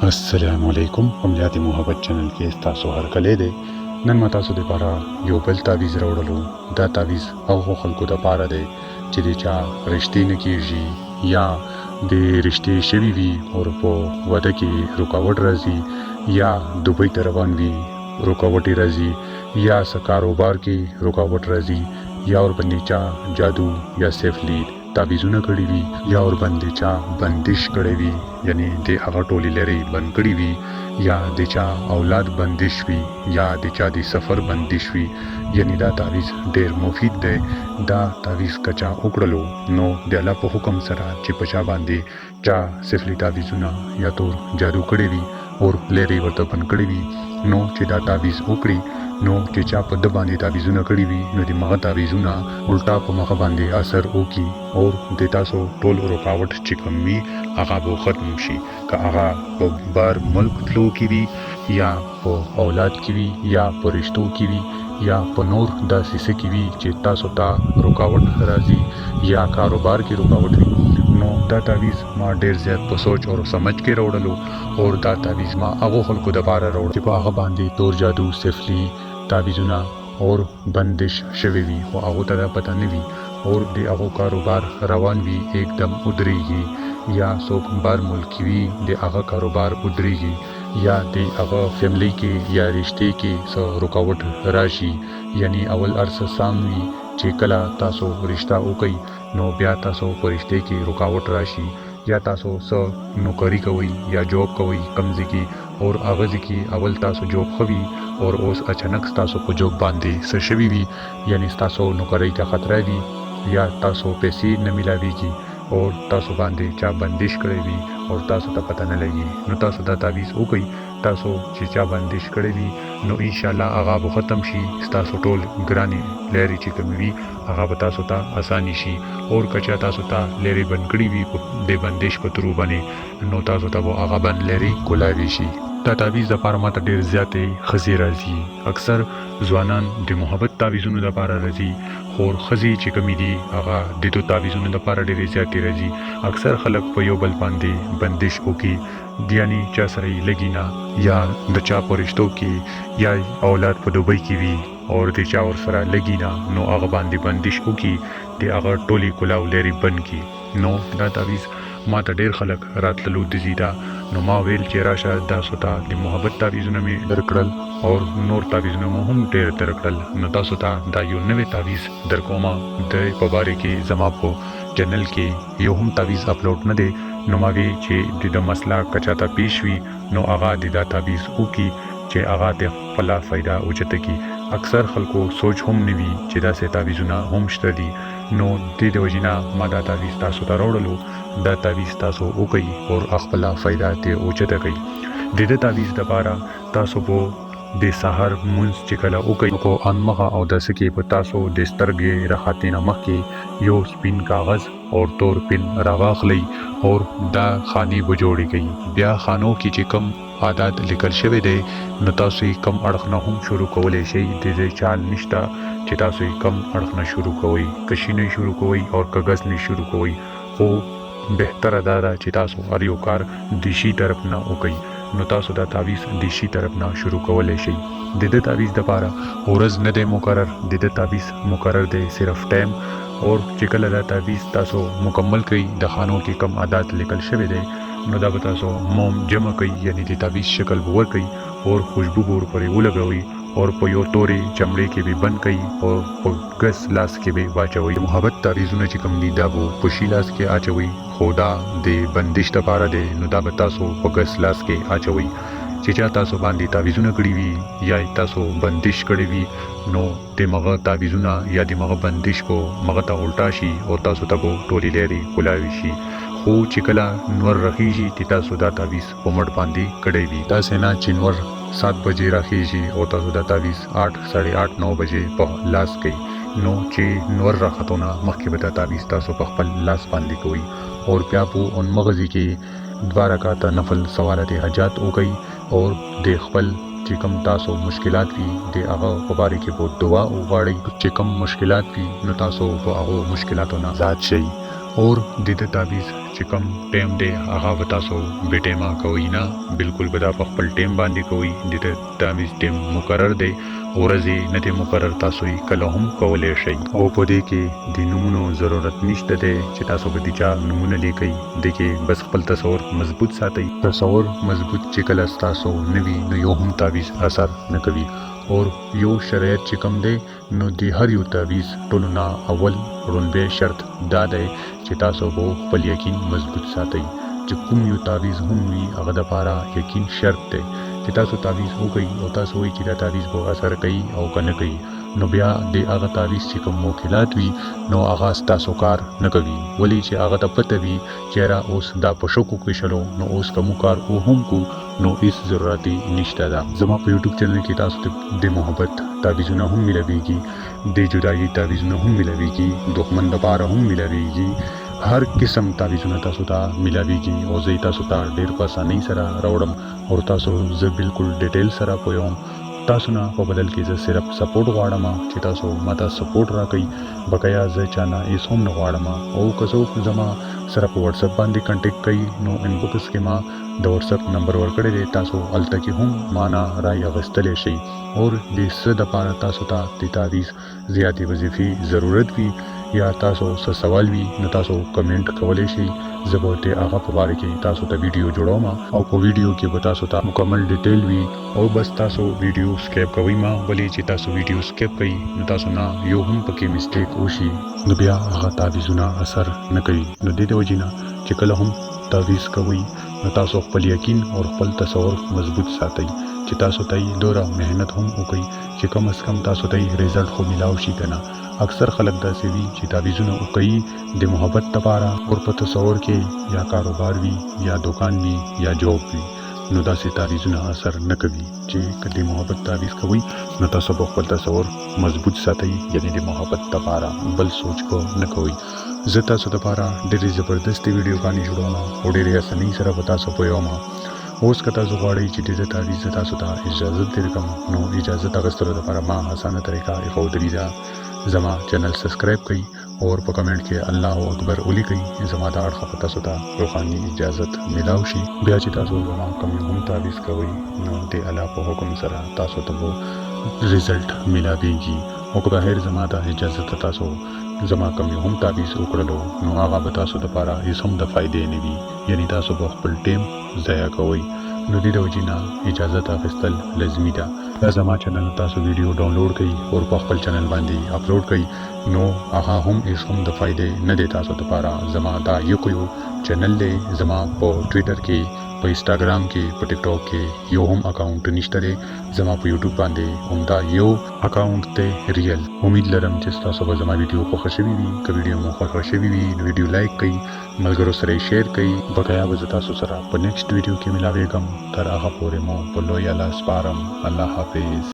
अस्सलामुअलैकुम अमलियाती मोहब्बत चैनल के तासो हर कले दे नन म तासो दे पारा यो बल तावीज़ रावड़लू दा तावीज़ हगो खल्को द पारा दे چې د چا رشتې نه کېږي یا د رشتې شوي وي او په واده کې رکاوټ راځي یا دوبۍ ته روان وي رکاوټ راځي یا څه کاروبار کې رکاوټ راځي یا ور باندې چا جادو یا سیفلی تعویذونه کړی وي یا ور باندې چا بندش کړی وي یعنی د هغه ټولې لري بند کړی وي یا د چا اولاد بندش وي یا د چا د سفر بندش وي یعنی دا تعویذ ډیر مفید دی دا تعویذ کچا وکړلو نو د الله په حکم سره چې پچا باندې چا سفلی تعویذونه یا تور جادو کړی وي او لري ورته بند کړی وي نو چې دا تعویذ وکړي نو چې چا په د باندې تعویذونه کړی وي نو د مغه تعویذونه الټا په مخه باندې اثر وکي او د تاسو ټول رکاوټ چې کوم وي هغه به ختم شي که هغه په بار ملک تلو کې وي یا په اولاد کې وي یا په رشتو کې وي یا په نور داسې څه کې وي چې تاسو ته رکاوټ راځي یا کاروبار کې رکاوټ وي نو دا تعویذ ما ډیر زیات په سوچ او سمجھ کې راوړلو او دا تعویذ ما هغه خلکو د بار راوړ چې په هغه باندې تور جادو سفلی تعویذونه اور بندش شوی وي او هغه ته پته نه وي اور د هغه کاروبار روان وي एकदम ودرېږي یا څوک بار ملکی وي د هغه کاروبار ودرېږي یا د هغه فیملی کې یا رشتې کې څه رکاوټ راشي یعنی اول ارسه ساموي چې کله تاسو رشتہ وکړي نو بیا تاسو په رشتې کې رکاوټ راشي یا تاسو څه نوکری کوي یا جاب کوي کمزې کې اور هغه ځکه اول تاسو جاب خوي اور اوس اچانک تاسو په جاب باندې څه شوي وي یعنی تاسو نوکری ته خطر وي یا تاسو پیسې نه ملاويږي اور تاسو باندې چا بندش کړی وي او تاسو ته پته نه لګي نو تاسو دا تعویذ وکړئ تاسو چې چا بندش کړی وي نو ان شاء الله هغه به ختم شي تاسو ټول ګرانی لري چې کوم وي هغه به تاسو ته اساني شي اور کچا تاسو ته لري بند کړی وي د بندش په ترو باندې نو تاسو ته هغه بند لري کولاوي شي دا تعویذ د لپاره ماته ډیر زیاتې خزي راځي اکثر ځوانان د محبت تعویذونو لپاره راځي خور خزي چې کمی دي هغه د دوه تعویذونو لپاره ډیر زیاتې راځي اکثر خلک په یو بل باندې بندش وکي دیانی چا سره لګینا یا د چا پرشتو کې یا اولاد په دوبۍ کې وي او د چا ور سره لګینا نو هغه باندې بندش وکي د هغه ټولي کلاو لري بند کی نو دا تعویذ ما ته ډیر خلک راتللو د زیدا نو ما ویل چې راشه دا سوتا د محبت تعویذونه می درکړل او نور تعویذونه هم ډیر درکړل نو تاسو ته دا یو نوې تعویذ درکوما د په باره کې زما په چینل کې یو هم تعویذ اپلوډ نه دی نو ما وی چې د مسله کچاته پیش وی نو هغه د تعویذ او کی چې هغه د خپل فائدہ اوچته کی اکثر خلکو سوچ هم نوي چې دا سه تعویذونه هم شته دي نو د دې وجینا ما دا تعویذ تاسو ته راوړلو دا تعویذ تاسو وکي او خپل فائدہ ته اوچته کوي د دې تعویذ لپاره تاسو په د سحر مونږ چې کله وکي کو انمغه او د سکه په تاسو د سترګې راحتینه مخ کې یو سپین کاغذ او تور پن راواخلی او دا خاني بجوړی کوي بیا خانو کې چې کم عادت لیکل شوی دی نو تاسو کم اړخ نه هم شروع کولای شئ د دې چال نشتا چې تاسو کم اړخ نه شروع کوئ کشي نه شروع کوئ او کاغذ نه شروع کوئ خو بهتره دا چې تاسو هر یو کار دیشي طرف نه وکړئ نو تاسو دا تعویذ دیشي طرف نه شروع کولای شئ د دې تعویذ لپاره ورځ نه دی مقرر د دې تعویذ مقرر دی صرف ټایم اور چې کله دا تعویذ تاسو مکمل کړئ د خانو کې کم عادت لیکل شوی دی نو دا به تاسو موم جمع کوي یعنی د تعویذ شکل ور کوي او خوشبو ور پرې ولګوي او په یو توري چمړې کې به بند کوي او په ګس لاس کې به واچوي محبت تعویذونه چې کوم دي دا وو په شی لاس کې اچوي خدا د بندش لپاره دی نو دا به تاسو په ګس لاس کې اچوي چې چا تاسو باندې تعویذونه کړی وي یا تاسو بندش کړی وي نو د مغه تعویذونه یا د مغه بندش کو مغه ته الټا شي او تاسو ته ټولي لري کولاوي شي خو چې کله نور رخیږي چې تاسو دا تعویذ په مټ باندې کړی وي تاسو نه چینور 7 بجې راخیږي او تاسو دا تعویذ 8 8:30 9 بجې په لاس کې نو چې نور راختونه مخکې به دا تعویذ تاسو په خپل لاس باندې کوي او بیا په اون مغزي کې 2 رکعات نفل سوالات حاجات وکي او د خپل چې کوم تاسو مشکلات وي د هغه په اړه کې په دعا وغواړئ چې کوم مشکلات وي نو تاسو په هغه مشکلاتو نه آزاد شئ और د तावीज़ چې کوم ټیم دی هغه به تاسو بې ټیمه کوئ نه، بالکل به دا په خپل ټیم باندې کوئ. د تعویض ټیم مقرر دی، ورځې نه دی مقرر، تاسو یې کله هم کولی شئ. او په دې کې د نومونو ضرورت نشته دی چې تاسو به د چا نومونه لیکئ. دې کې بس خپل تصور مضبوط ساتئ. تصور مضبوط چې کله ستاسو نه وي نو یو هم تعویض اثر نه کوي. اور یو شرایط چې کوم دی نو د هر یو تعویض ټولو نه اول لومړی شرط دا دی چې تاسو به خپل یقین مضبوط ساتئ. چې کوم یو تعویض هم وي هغه دپاره یقین شرط دی. چې تاسو تعویض وکئ او تاسو وایئ چې دا تعویض به اثر کوي او که نه کوي، نو بیا د هغه تعویض چې کوم موکلات وي نو هغه ستاسو کار نه کوي. ولې چې هغه ته پته وي چې یاره اوس دا په شکو کې شلو، نو اوس که موږ کار هم کو نو هیڅ ضرورت نشته ده. زما په یوټیوب چینل کې تاسو ته د محبت تعویضونه هم ملویږي، د جدایي تعویضونه هم ملویږي، دښمن دپاره هم ملویږي، هر قسم تعویضونه تاسو ته ملاویږي. او زه تاسو ته ډېر په اسانۍ سره راوړم او تاسو زه بالکل ډیټیل سره پوهوم. تاسو نه په بدل کې زه صرف سپورټ غواړم چې تاسو ماته سپورټ راکړئ. بقایا زه چا نه هېڅ هم نه غواړم. او که څوک زما سره په واتساپ باندې کنټیکټ کوي نو انبوکس کې ما د واتساپ نمبر ورکړی دی، تاسو هلته کې هم مانا رای اخیستلی شئ. اور د څه دپاره تاسو ته د تعویض زیاتې وظیفې ضرورت وي یا تاسو څه سوال وي نو تاسو کمنټ کولی شئ. زه به د هغه په باره کې تاسو ته ویډیو جوړوم او په ویډیو کې به تاسو ته مکمل ډیټیل وي. او بس تاسو ویډیو سکیپ کوئ ما، ولې چې تاسو ویډیو سکیپ کوئ نو تاسو نه یو هم پکې مسټیک وشي نو بیا هغه تعویضونه اثر نه کوي. نو دې د وجې نه چې کله هم تعویض کوئ نو تاسو خپل یقین او خپل تصور مضبوط ساتئ. چې تاسو ته یې دوره محنت هم وکړئ چې کم از کم تاسو ته یې ریزلټ خو ملاو شي که نه. اکثر خلک داسې وي چې تعویضونه وکړي د محبت لپاره، اور په تصور کې یا کاروبار وي یا دوکان وي یا جاب وي، نو داسې تعویضونه اثر نه کوي. چې که د محبت تعویض کوئ نو تاسو به خپل تصور مضبوط ساتئ، یعنې د محبت لپاره بل سوچ به نه کوئ. زه تاسو لپاره ډېرې زبردستې ویډیوګانې جوړوم او ډېرې اسانۍ سره به تاسو پوهوم. اوس که تاسو غواړئ چې د تعویض تاسو ته اجازه درکړم نو اجازه اخیستلو لپاره ما اسانه طریقه ایښودلې ده. زما چینل سبسکرایب کړئ اور په کمنټ کې الله اکبر ولیکئ. زما د اړخه په تاسو ته روحاني اجازت ملاو شي. بیا چې تاسو زما کوم هم تعویض کوئ نو د الله په حکم سره تاسو ته به ریزلټ ملاویږي. او که بهر زما د اجازه ته تاسو زما کوم هم تعویض وکړلو نو هغه به تاسو لپاره هېڅ هم د فایدې نه وي، یعنې تاسو به خپل ټیم ضایع کوئ. نو دې د وجې نه اجازت اخیستل لازمي ده. دا زما چینل تاسو ویډیو ډاونلوډ کړئ او په خپل چینل باندې اپلوډ کړئ نو هغه هم هېڅ هم د فایدې نه دی تاسو لپاره. زما دا یو چینل دی، زما په ټویټر کې، په انسټاګرام کې، په ټیک ټاک کې یو هم اکاونټ نشته دی. زما په یوټیوب باندې همدا یو اکاونټ دی ریل. امید لرم چې تاسو به زما ویډیو خوښه شوي وي. که ویډیو مو خوښه شوي وي نو ویډیو لایک کړئ، ملګرو سره یې شیر کړئ. بقایا به زه تاسو سره په نیکسټ ویډیو کې ملاویږم. تر هغه پورې مو په لوی الله سپارم. الله حافظ.